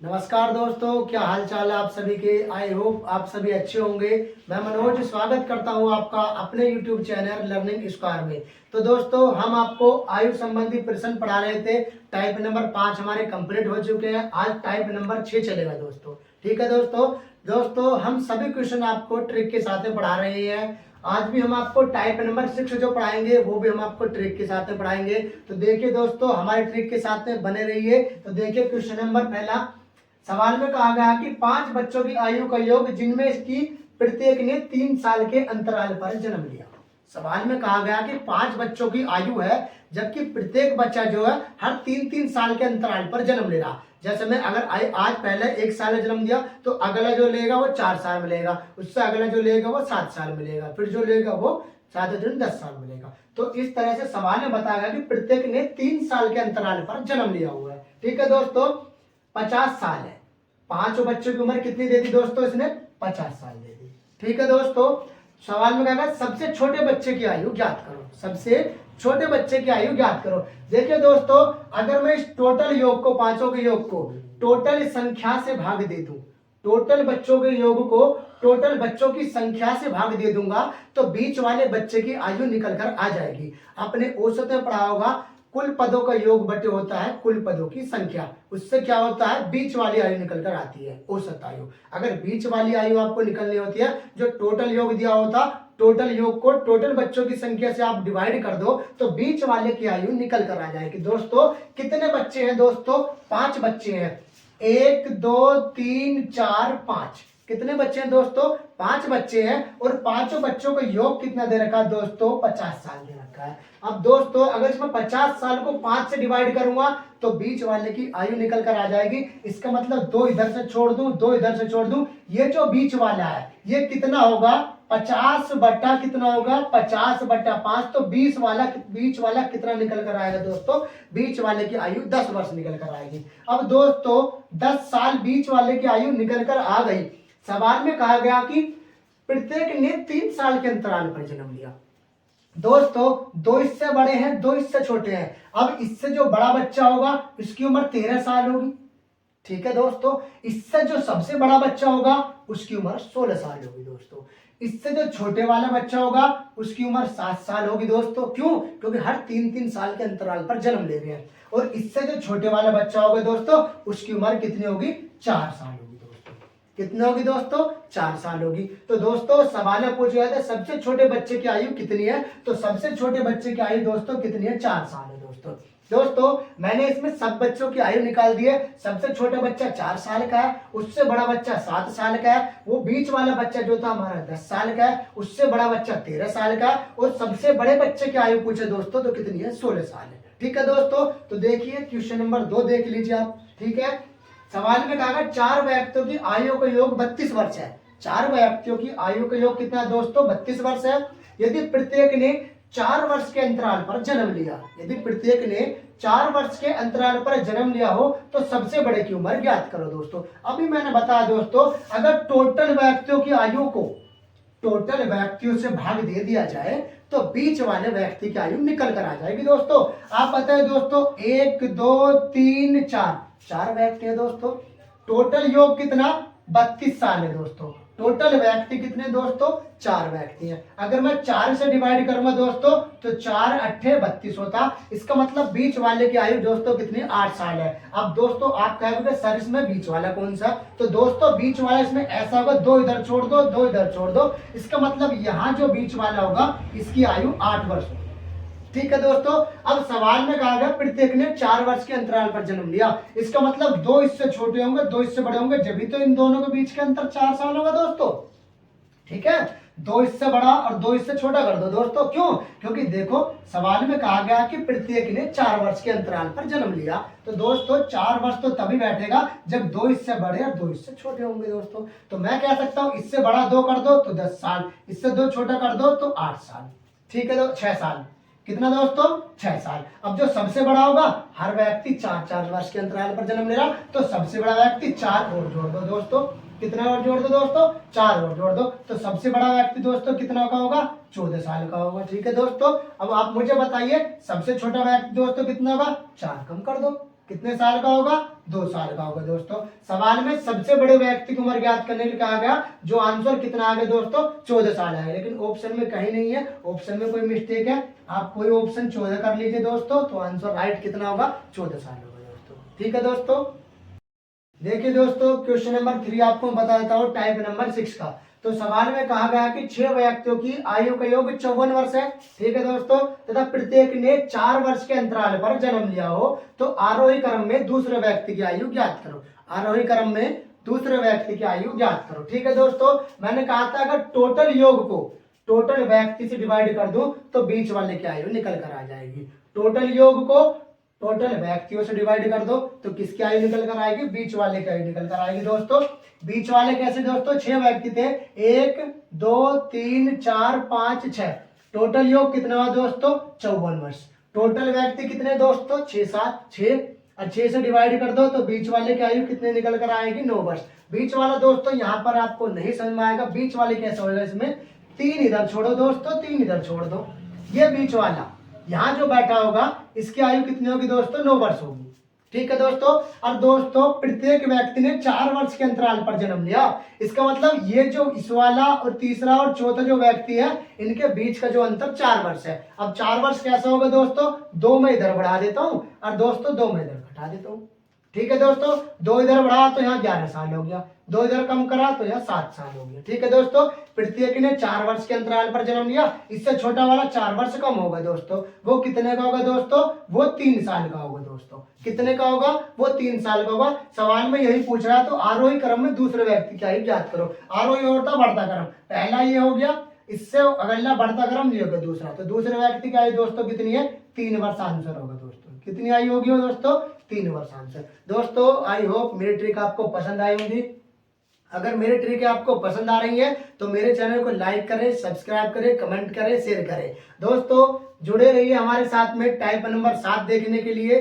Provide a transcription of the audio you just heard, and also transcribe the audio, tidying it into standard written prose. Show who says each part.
Speaker 1: नमस्कार दोस्तों, क्या हाल चाल है आप सभी के। आई होप आप सभी अच्छे होंगे। मैं मनोज स्वागत करता हूं आपका अपने YouTube चैनल लर्निंग स्क्वायर में। तो दोस्तों, हम आपको आयु संबंधी प्रश्न पढ़ा रहे थे। टाइप नंबर 5 हमारे कंप्लीट हो चुके हैं। आज टाइप नंबर 6 चलेगा दोस्तों। ठीक है दोस्तों हम सभी क्वेश्चन आपको ट्रिक के साथ में पढ़ा रहे हैं। आज भी हम आपको टाइप नंबर 6 जो पढ़ाएंगे वो भी हम आपको ट्रिक के साथ में पढ़ाएंगे। तो देखिए दोस्तों, हमारे ट्रिक के साथ में बने रहिए। तो देखिए क्वेश्चन नंबर पहला सवाल में कहा गया कि 5 बच्चों की आयु का योग जिनमें इसकी प्रत्येक ने 3 साल के अंतराल पर जन्म लिया। सवाल में कहा गया कि 5 बच्चों की आयु है, जबकि प्रत्येक बच्चा जो है हर 3-3 साल के अंतराल पर जन्म ले रहा। जैसे मैं अगर आज पहले 1 साल में जन्म दिया तो अगला जो लेगा वो 4 साल में लेगा, उससे अगला जो लेगा वो 7 साल में लेगा, फिर जो लेगा वो 10 साल में लेगा। तो इस तरह से सवाल में बताया गया कि प्रत्येक ने 3 साल के अंतराल पर जन्म लिया हुआ है। ठीक है दोस्तों, 50 साल है। 5 बच्चों की उम्र कितनी दे दी दोस्तों, इसने 50 साल दे दी। ठीक है दोस्तों, सवाल में कहा सबसे छोटे बच्चे की आयु ज्ञात करो। सबसे छोटे बच्चे की आयु ज्ञात करो। देखिए दोस्तों, अगर मैं इस टोटल योग को, पांचों के योग को टोटल संख्या से भाग दे दूं, टोटल बच्चों के योग को टोटल बच्चों की संख्या से भाग दे दूंगा तो बीच वाले बच्चे की आयु निकल कर आ जाएगी। आपने औसत में पढ़ा होगा, कुल पदों का योग बटे होता है कुल पदों की संख्या। उससे क्या होता है, बीच वाली आयु निकल कर आती है, औसत आयु। अगर बीच वाली आयु आपको निकलनी होती है, जो टोटल योग दिया होता, टोटल योग को टोटल बच्चों की संख्या से आप डिवाइड कर दो तो बीच वाले की आयु निकल कर आ जाएगी। दोस्तों कितने बच्चे हैं दोस्तों, 5 बच्चे हैं। 1 2 3 4 5। कितने बच्चे हैं दोस्तों, 5 बच्चे हैं। और पांचों बच्चों का योग कितना दे रखा है दोस्तों, 50 साल दे रखा है। अब दोस्तों अगर इसमें 50 साल को 5 से डिवाइड करूंगा तो बीच वाले की आयु निकल कर आ जाएगी। इसका मतलब 2 इधर से छोड़ दूं, 2 इधर से छोड़ दूं, ये जो बीच वाला है ये कितना होगा, 50 बटा कितना होगा, 50 बटा 5। तो बीच वाला कितना निकल कर आएगा दोस्तों, बीच वाले की आयु 10 वर्ष निकल कर आएगी। अब दोस्तों 10 साल बीच वाले की आयु निकल कर आ गई। सवाल में कहा गया कि प्रत्येक ने 3 साल के अंतराल पर जन्म लिया। दोस्तों 2 इससे बड़े हैं, 2 इससे छोटे हैं। अब इससे जो बड़ा बच्चा होगा उसकी उम्र 13 साल होगी। ठीक है दोस्तों, इससे जो सबसे बड़ा बच्चा होगा उसकी उम्र 16 साल होगी। दोस्तों इससे जो छोटे वाला बच्चा होगा उसकी उम्र 7 साल होगी। दोस्तों क्यों, क्योंकि हर 3-3 साल के अंतराल पर जन्म ले रहे हैं। और इससे जो छोटे वाला बच्चा होगा दोस्तों उसकी उम्र कितनी होगी, 4 साल होगी। कितनी होगी दोस्तों, 4 साल होगी। तो दोस्तों सवाल में पूछा गया था सबसे छोटे बच्चे की आयु कितनी है, तो सबसे छोटे बच्चे की आयु दोस्तों कितनी है, 4 साल है। दोस्तों मैंने इसमें सब बच्चों की आयु निकाल दी है। सबसे छोटा बच्चा 4 साल का है, उससे बड़ा बच्चा 7 साल का है, वो बीच वाला बच्चा जो था हमारा 10 साल का है, उससे बड़ा बच्चा 13 साल का है, और सबसे बड़े बच्चे की आयु पूछे दोस्तों तो कितनी है, 16 साल है। ठीक है दोस्तों, तो देखिए क्वेश्चन नंबर 2 देख लीजिए आप। ठीक है, सवाल में कहा 4 व्यक्तियों की आयु का योग 32 वर्ष है। 4 व्यक्तियों की आयु का योग कितना है दोस्तों, 32 वर्ष है। यदि प्रत्येक ने 4 वर्ष के अंतराल पर जन्म लिया, यदि प्रत्येक ने 4 वर्ष के अंतराल पर जन्म लिया हो तो सबसे बड़े की उम्र ज्ञात करो। दोस्तों अभी मैंने बताया दोस्तों, अगर टोटल व्यक्तियों की आयु को टोटल व्यक्तियों से भाग दे दिया जाए तो बीच वाले व्यक्ति की आयु निकल कर आ जाएगी। दोस्तों आप बताए दोस्तों, 1 2 3 4 4 व्यक्ति है दोस्तों। टोटल योग कितना, 32 साल है दोस्तों। टोटल व्यक्ति कितने दोस्तों, 4 व्यक्ति हैं। अगर मैं 4 से डिवाइड करूंगा दोस्तों तो 4 8 32 होता। इसका मतलब बीच वाले की आयु दोस्तों कितनी, 8 साल है। अब दोस्तों आप कहोगे सर इसमें बीच वाला कौन सा, तो दोस्तों बीच वाला इसमें ऐसा होगा, 2 इधर छोड़ दो, 2 इधर छोड़ दो। इसका मतलब यहाँ जो बीच वाला होगा इसकी आयु 8 वर्ष होगी। ठीक है दोस्तों, अब सवाल में कहा गया प्रत्येक ने 4 वर्ष के अंतराल पर जन्म लिया। इसका मतलब 2 इससे छोटे होंगे, 2 इससे बड़े होंगे, जब भी तो इन दोनों के बीच के अंतर 4 साल होगा दोस्तों। ठीक है, 2 इससे बड़ा और 2 इससे छोटा कर दो दोस्तों। क्यों, क्योंकि देखो सवाल में कहा गया कि प्रत्येक ने 4 वर्ष के अंतराल पर जन्म लिया। तो दोस्तों 4 वर्ष तो तभी बैठेगा जब 2 इससे बड़े और 2 इससे छोटे होंगे। दोस्तों तो मैं कह सकता हूं इससे बड़ा 2 कर दो तो 10 साल, इससे 2 छोटा कर दो तो 8 साल। ठीक है, तो 6 साल। कितना दोस्तों, 6 साल। अब जो सबसे बड़ा होगा, हर व्यक्ति 4-4 वर्ष के अंतराल पर जन्म ले रहा, तो सबसे बड़ा व्यक्ति 4 और जोड़ दो दोस्तों। कितना और जोड़ दो दोस्तों, 4 और जोड़ दो, तो सबसे बड़ा व्यक्ति दोस्तों कितना का होगा, 14 साल का होगा। ठीक है दोस्तों, अब आप मुझे बताइए सबसे छोटा व्यक्ति दोस्तों कितना होगा, 4 कम कर दो। कितने साल का होगा? 2 साल का होगा दोस्तों। सवाल में सबसे बड़े व्यक्ति की उम्र ज्ञात करने के लिए कहा गया, जो आंसर कितना आ गया दोस्तों? 14 साल आएगा, लेकिन ऑप्शन में कहीं नहीं है, ऑप्शन में कोई मिस्टेक है। आप कोई ऑप्शन 14 कर लीजिए दोस्तों, तो आंसर राइट कितना होगा? 14 साल होगा दोस्तों। ठीक है दोस्तों, देखिए दोस्तों क्वेश्चन नंबर 3 आपको बता देता हूँ, टाइप नंबर 6 का। तो सवाल में कहा गया कि 6 व्यक्तियों की आयु का योग 54 वर्ष है। ठीक है दोस्तों, तथा प्रत्येक ने 4 वर्ष के अंतराल पर जन्म लिया हो, तो आरोही क्रम में दूसरे व्यक्ति की आयु ज्ञात करो। आरोही क्रम में दूसरे व्यक्ति की आयु ज्ञात करो। ठीक है दोस्तों, मैंने कहा था अगर टोटल योग को टोटल व्यक्ति से डिवाइड कर दूं तो बीच वाले की आयु निकल कर आ जाएगी। टोटल योग को टोटल व्यक्तियों से डिवाइड कर दो तो किसकी आयु निकल कर आएगी? बीच वाले की आयु निकल कर आएगी दोस्तों। बीच वाले कैसे दोस्तों? 6 व्यक्ति थे, 1 2 3 4 5 6। टोटल योग कितना हुआ दोस्तों? 54 वर्ष। टोटल व्यक्ति कितने दोस्तों? 6 7 6, और 6 से डिवाइड कर दो तो बीच वाले की आयु कितने निकल कर आएगी? 9 वर्ष। बीच वाला दोस्तों यहाँ पर आपको नहीं समझ में आएगा, बीच वाले कैसे होगा? इसमें 3 इधर छोड़ो दोस्तों, 3 इधर छोड़ दो, ये बीच वाला यहाँ जो बैठा होगा इसकी आयु कितनी होगी दोस्तों? 9 वर्ष होगी। ठीक है दोस्तों, और दोस्तों प्रत्येक व्यक्ति ने 4 वर्ष के अंतराल पर जन्म लिया। इसका मतलब ये जो इस वाला और तीसरा और चौथा जो व्यक्ति है, इनके बीच का जो अंतर 4 वर्ष है। अब 4 वर्ष कैसा होगा दोस्तों? 2 में इधर बढ़ा देता हूं और दोस्तों 2 में इधर घटा देता हूं। ठीक है दोस्तों, 2 इधर बढ़ा तो यहाँ 11 साल हो गया, 2 इधर कम करा तो यहाँ 7 साल हो गया। ठीक है दोस्तों, प्रत्येक ने 4 वर्ष के अंतराल पर जन्म लिया। इससे छोटा वाला 4 वर्ष कम होगा दोस्तों, वो कितने का होगा दोस्तों? वो 3 साल का होगा दोस्तों। कितने का होगा? वो 3 साल का होगा। सवाल में यही पूछ रहा है, तो आरोही क्रम में दूसरे व्यक्ति की आयु ज्ञात करो। आरोही होता बढ़ता क्रम, पहला ये हो गया, इससे अगला बढ़ता क्रम ये होगा दूसरा, तो दूसरे व्यक्ति की आयु दोस्तों कितनी है? 3 वर्ष आंसर होगा दोस्तों। कितनी आयु होगी दोस्तों? 3 वर्ष आंसर। दोस्तों आई होप मेरी ट्रिक आपको पसंद आई होगी। अगर मेरी ट्रिक आपको पसंद आ रही है तो मेरे चैनल को लाइक करें, सब्सक्राइब करें, कमेंट करें, शेयर करें। दोस्तों जुड़े रहिए हमारे साथ में टाइप नंबर 7 देखने के लिए।